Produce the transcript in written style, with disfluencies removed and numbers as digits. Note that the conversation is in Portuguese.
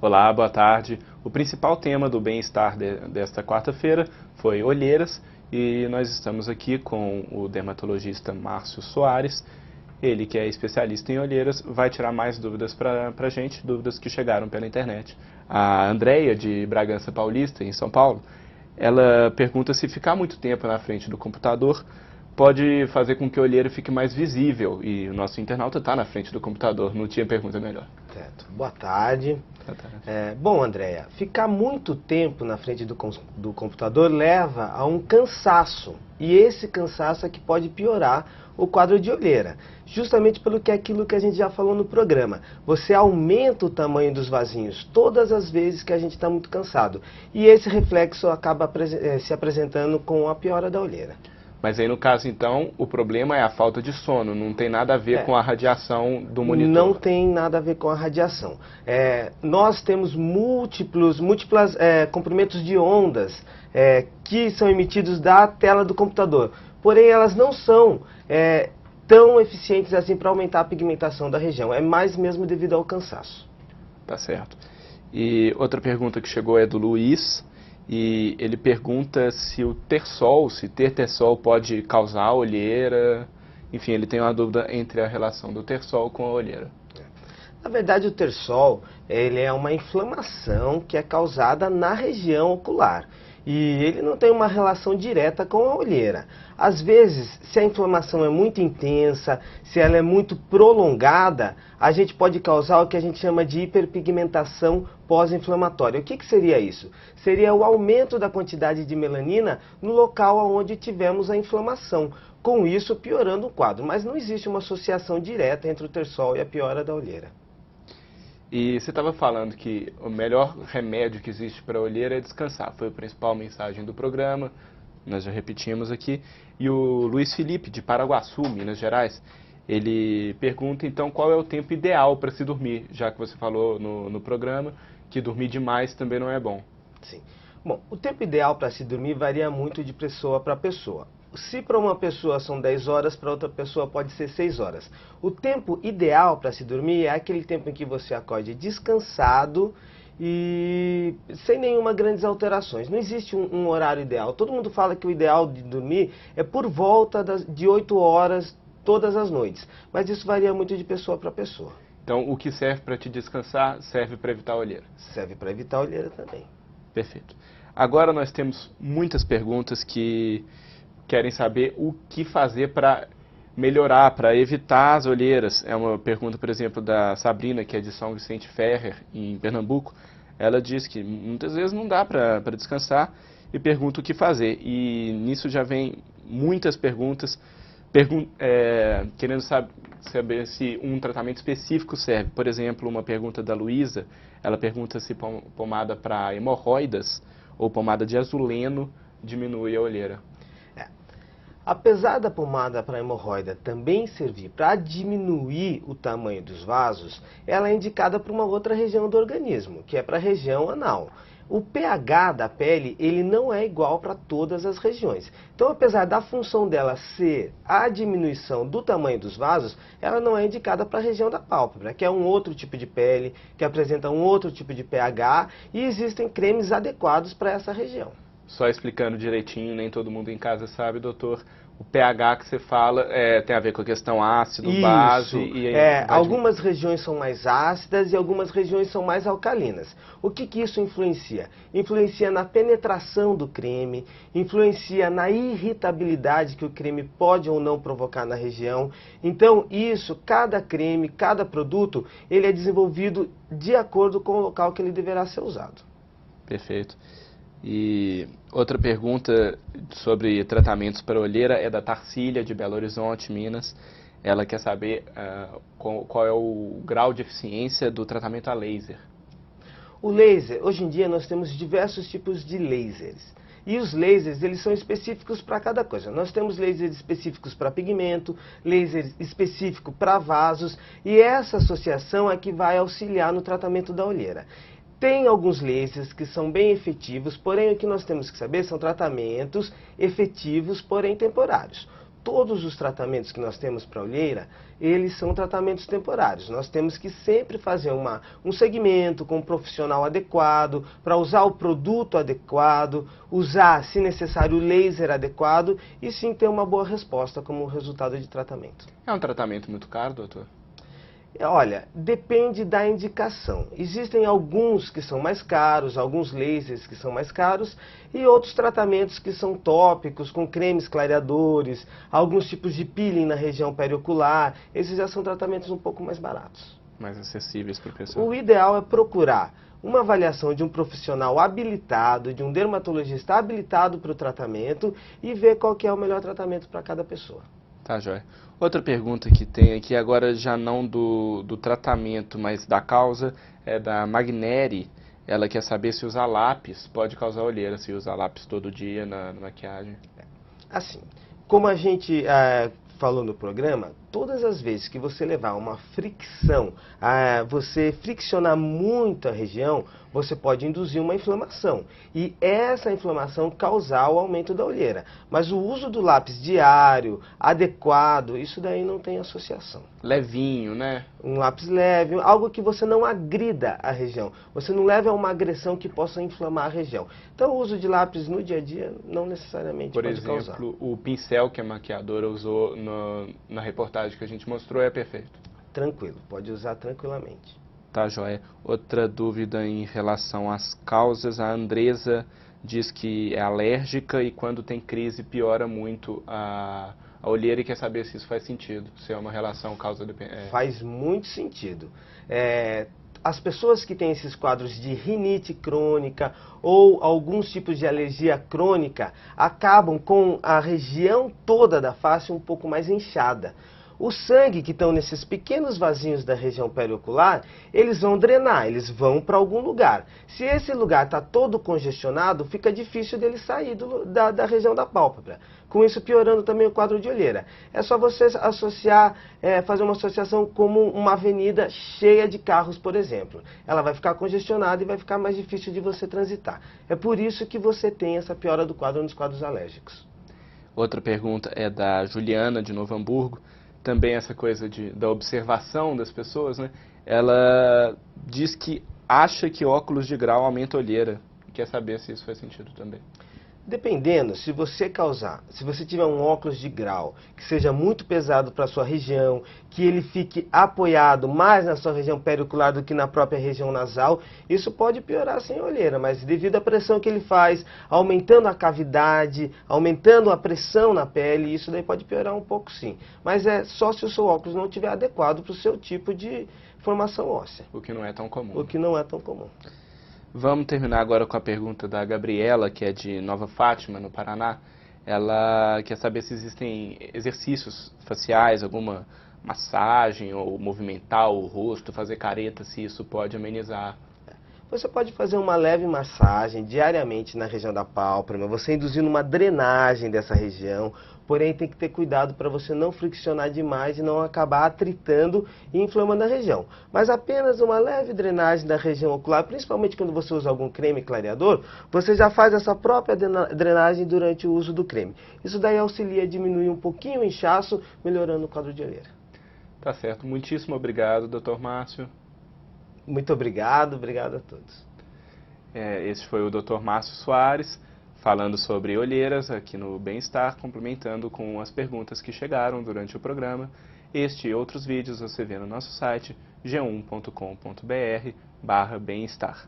Olá, boa tarde. O principal tema do bem-estar desta quarta-feira foi olheiras e nós estamos aqui com o dermatologista Márcio Soares. Ele, que é especialista em olheiras, vai tirar mais dúvidas para a gente, dúvidas que chegaram pela internet. A Andréia, de Bragança Paulista, em São Paulo, ela pergunta se ficar muito tempo na frente do computador pode fazer com que a olheira fique mais visível. E o nosso internauta está na frente do computador, não tinha pergunta melhor. Certo. Boa tarde. Boa tarde. Bom, Andréia, ficar muito tempo na frente do computador leva a um cansaço. E esse cansaço é que pode piorar o quadro de olheira. Justamente pelo que é aquilo que a gente já falou no programa. Você aumenta o tamanho dos vasinhos todas as vezes que a gente está muito cansado. E esse reflexo acaba se apresentando com a piora da olheira. Mas aí, no caso, então, o problema é a falta de sono, não tem nada a ver com a radiação do monitor. Não tem nada a ver com a radiação. Nós temos múltiplos comprimentos de ondas que são emitidos da tela do computador. Porém, elas não são tão eficientes assim para aumentar a pigmentação da região. É mais mesmo devido ao cansaço. Tá certo. E outra pergunta que chegou é do Luiz. E ele pergunta se ter tersol pode causar olheira. Enfim, ele tem uma dúvida entre a relação do tersol com a olheira. Na verdade, o tersol ele é uma inflamação que é causada na região ocular. E ele não tem uma relação direta com a olheira. Às vezes, se a inflamação é muito intensa, se ela é muito prolongada, a gente pode causar o que a gente chama de hiperpigmentação pós-inflamatória. O que seria isso? Seria o aumento da quantidade de melanina no local onde tivemos a inflamação. Com isso, piorando o quadro. Mas não existe uma associação direta entre o tersol e a piora da olheira. E você estava falando que o melhor remédio que existe para a olheira é descansar. Foi a principal mensagem do programa, nós já repetimos aqui. E o Luiz Felipe, de Paraguaçu, Minas Gerais, ele pergunta então qual é o tempo ideal para se dormir, já que você falou no programa que dormir demais também não é bom. Sim. Bom, o tempo ideal para se dormir varia muito de pessoa para pessoa. Se para uma pessoa são 10 horas, para outra pessoa pode ser 6 horas. O tempo ideal para se dormir é aquele tempo em que você acorde descansado e sem nenhuma grandes alterações. Não existe um horário ideal. Todo mundo fala que o ideal de dormir é por volta de 8 horas todas as noites. Mas isso varia muito de pessoa para pessoa. Então, o que serve para te descansar serve para evitar a olheira? Serve para evitar a olheira também. Perfeito. Agora nós temos muitas perguntas que querem saber o que fazer para melhorar, para evitar as olheiras. É uma pergunta, por exemplo, da Sabrina, que é de São Vicente Ferrer, em Pernambuco. Ela diz que muitas vezes não dá para descansar e pergunta o que fazer. E nisso já vem muitas perguntas querendo saber se um tratamento específico serve. Por exemplo, uma pergunta da Luísa, ela pergunta se pomada para hemorroidas ou pomada de azuleno diminui a olheira. Apesar da pomada para hemorroida também servir para diminuir o tamanho dos vasos, ela é indicada para uma outra região do organismo, que é para a região anal. O pH da pele ele não é igual para todas as regiões. Então, apesar da função dela ser a diminuição do tamanho dos vasos, ela não é indicada para a região da pálpebra, que é um outro tipo de pele, que apresenta um outro tipo de pH, e existem cremes adequados para essa região. Só explicando direitinho, nem todo mundo em casa sabe, doutor, o pH que você fala tem a ver com a questão ácido, base... Algumas regiões são mais ácidas e algumas regiões são mais alcalinas. O que isso influencia? Influencia na penetração do creme, influencia na irritabilidade que o creme pode ou não provocar na região. Então, cada creme, cada produto, ele é desenvolvido de acordo com o local que ele deverá ser usado. Perfeito. E outra pergunta sobre tratamentos para olheira é da Tarsília, de Belo Horizonte, Minas. Ela quer saber qual é o grau de eficiência do tratamento a laser. O laser, hoje em dia nós temos diversos tipos de lasers. E os lasers, eles são específicos para cada coisa. Nós temos lasers específicos para pigmento, laser específico para vasos, e essa associação é que vai auxiliar no tratamento da olheira. Tem alguns lasers que são bem efetivos, porém o que nós temos que saber são tratamentos efetivos, porém temporários. todos os tratamentos que nós temos para olheira, eles são tratamentos temporários. Nós temos que sempre fazer um segmento com um profissional adequado, para usar o produto adequado, usar, se necessário, o laser adequado e sim ter uma boa resposta como resultado de tratamento. É um tratamento muito caro, doutor? Olha, depende da indicação. Existem alguns que são mais caros, alguns lasers que são mais caros e outros tratamentos que são tópicos, com cremes clareadores, alguns tipos de peeling na região periocular. Esses já são tratamentos um pouco mais baratos. Mais acessíveis para o pessoal. O ideal é procurar uma avaliação de um profissional habilitado, de um dermatologista habilitado para o tratamento e ver qual que é o melhor tratamento para cada pessoa. Tá, joia. Outra pergunta que tem aqui, agora já não do tratamento, mas da causa, é da Magneri. Ela quer saber se usar lápis pode causar olheira, se usar lápis todo dia na maquiagem. Assim, como a gente falou no programa, todas as vezes que você levar uma fricção, você friccionar muito a região, você pode induzir uma inflamação. E essa inflamação causar o aumento da olheira. Mas o uso do lápis diário, adequado, isso daí não tem associação. Levinho, né? Um lápis leve, algo que você não agrida a região. Você não leva a uma agressão que possa inflamar a região. Então o uso de lápis no dia a dia não necessariamente pode causar. Por exemplo, o pincel que a maquiadora usou na reportagem que a gente mostrou é perfeito. Tranquilo, pode usar tranquilamente. Tá, joia. Outra dúvida em relação às causas, a Andresa diz que é alérgica e quando tem crise piora muito a olheira e quer saber se isso faz sentido, se é uma relação causa-dependente. Faz muito sentido. As pessoas que têm esses quadros de rinite crônica ou alguns tipos de alergia crônica acabam com a região toda da face um pouco mais inchada. O sangue que estão nesses pequenos vasinhos da região periocular, eles vão drenar, eles vão para algum lugar. Se esse lugar está todo congestionado, fica difícil dele sair da região da pálpebra. Com isso piorando também o quadro de olheira. É só você associar, fazer uma associação como uma avenida cheia de carros, por exemplo. Ela vai ficar congestionada e vai ficar mais difícil de você transitar. É por isso que você tem essa piora do quadro nos quadros alérgicos. Outra pergunta é da Juliana, de Novo Hamburgo. Também essa coisa da observação das pessoas, né? Ela diz que acha que óculos de grau aumenta a olheira. Quer saber se isso faz sentido também. Dependendo, se você tiver um óculos de grau que seja muito pesado para a sua região, que ele fique apoiado mais na sua região periocular do que na própria região nasal, isso pode piorar sem olheira, mas devido à pressão que ele faz, aumentando a cavidade, aumentando a pressão na pele, isso daí pode piorar um pouco sim. Mas é só se o seu óculos não estiver adequado para o seu tipo de formação óssea. O que não é tão comum. O que não é tão comum. Vamos terminar agora com a pergunta da Gabriela, que é de Nova Fátima, no Paraná. Ela quer saber se existem exercícios faciais, alguma massagem ou movimentar o rosto, fazer careta, se isso pode amenizar. Você pode fazer uma leve massagem diariamente na região da pálpebra, você induzindo uma drenagem dessa região, porém tem que ter cuidado para você não friccionar demais e não acabar atritando e inflamando a região. Mas apenas uma leve drenagem da região ocular, principalmente quando você usa algum creme clareador, você já faz essa própria drenagem durante o uso do creme. Isso daí auxilia a diminuir um pouquinho o inchaço, melhorando o quadro de olheira. Tá certo. Muitíssimo obrigado, Dr. Márcio. Muito obrigado a todos. Esse foi o Dr. Márcio Soares, falando sobre olheiras aqui no Bem-Estar, complementando com as perguntas que chegaram durante o programa. Este e outros vídeos você vê no nosso site g1.com.br/bem-estar.